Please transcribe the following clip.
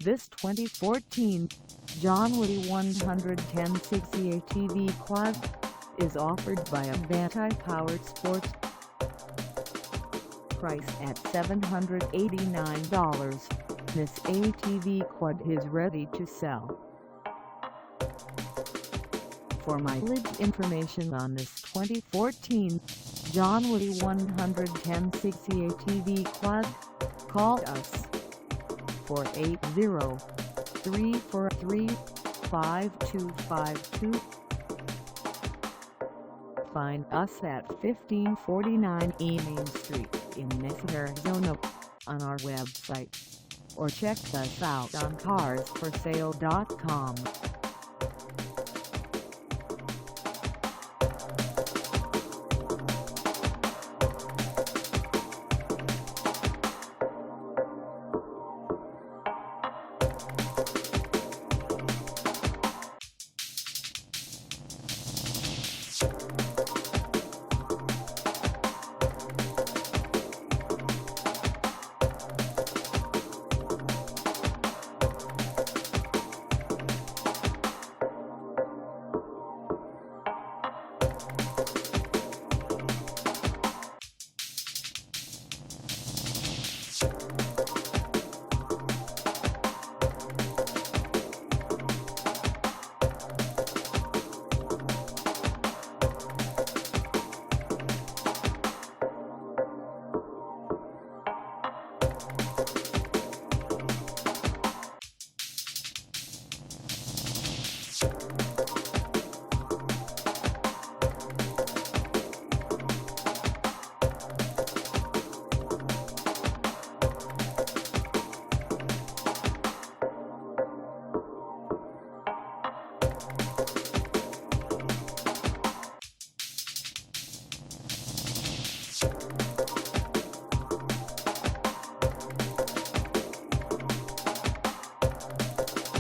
This 2014 Jonway 110cc ATV Quad is offered by Advanti Powersports. Priced at $789, this ATV Quad is ready to sell. For mileage information on this 2014 Jonway 110cc ATV Quad, call us 480-343-5252. Find us at 1549 Main Street in Mesa, Arizona on our website, or check us out on carsforsale.com.